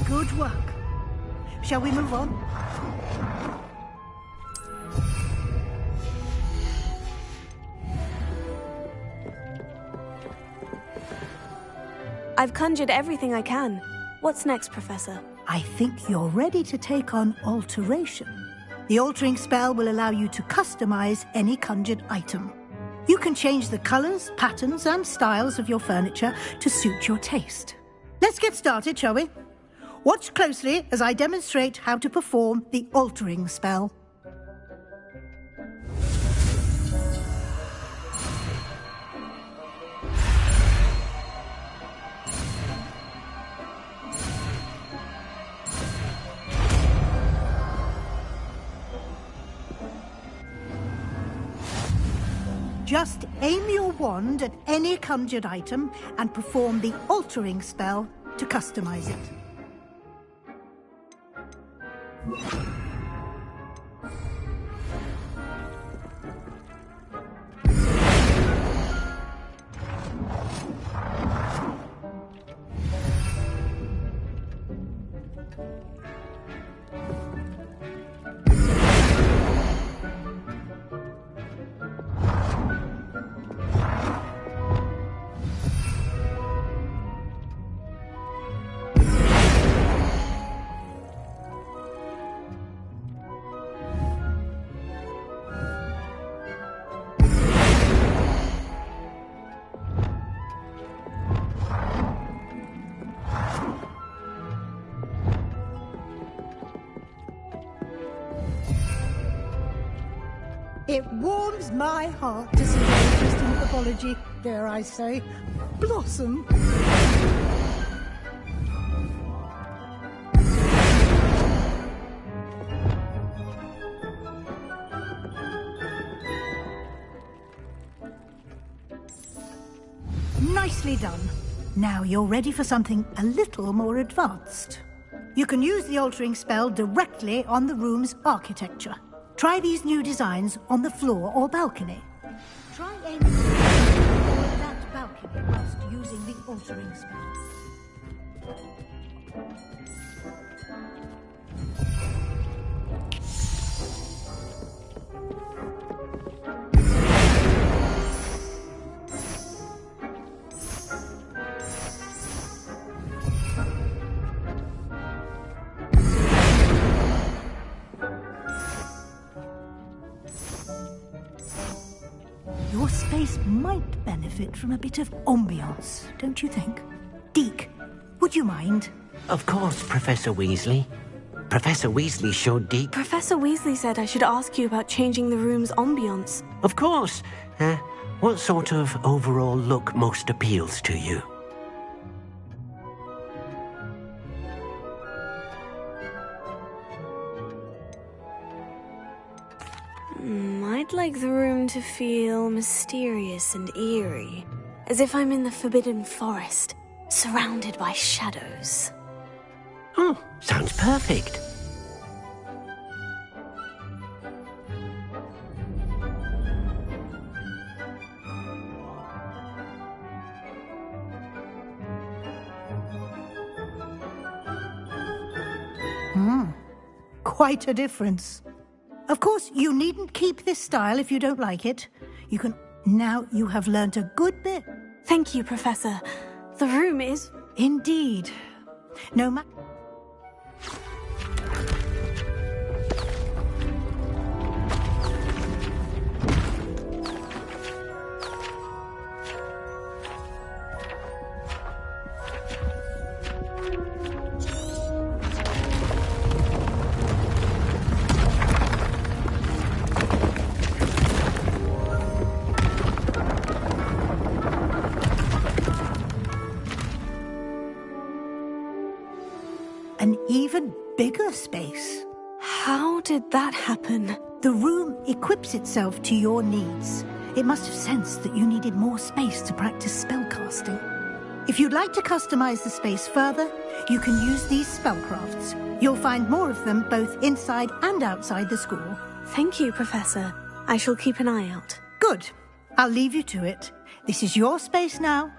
Good work. Shall we move on? I've conjured everything I can. What's next, Professor? I think you're ready to take on alteration. The altering spell will allow you to customize any conjured item. You can change the colors, patterns, and styles of your furniture to suit your taste. Let's get started, shall we? Watch closely as I demonstrate how to perform the altering spell. Just aim your wand at any conjured item and perform the altering spell to customize it. It warms my heart to see your interest in pathology, dare I say, blossom. Nicely done. Now you're ready for something a little more advanced. You can use the altering spell directly on the room's architecture. Try these new designs on the floor or balcony. Try aiming at that balcony whilst using the altering spell. Your space might benefit from a bit of ambiance, don't you think? Deke, would you mind? Of course, Professor Weasley. Professor Weasley showed Deke... Professor Weasley said I should ask you about changing the room's ambiance. Of course. What sort of overall look most appeals to you? I'd like the room to feel mysterious and eerie, as if I'm in the Forbidden Forest, surrounded by shadows. Oh, sounds perfect. Quite a difference. Of course, you needn't keep this style if you don't like it. You can... Now you have learnt a good bit. Thank you, Professor. The room is... Indeed. No matter... An even bigger space. How did that happen? The room equips itself to your needs. It must have sensed that you needed more space to practice spellcasting. If you'd like to customize the space further, you can use these spellcrafts. You'll find more of them both inside and outside the school. Thank you, Professor. I shall keep an eye out. Good. I'll leave you to it. This is your space now,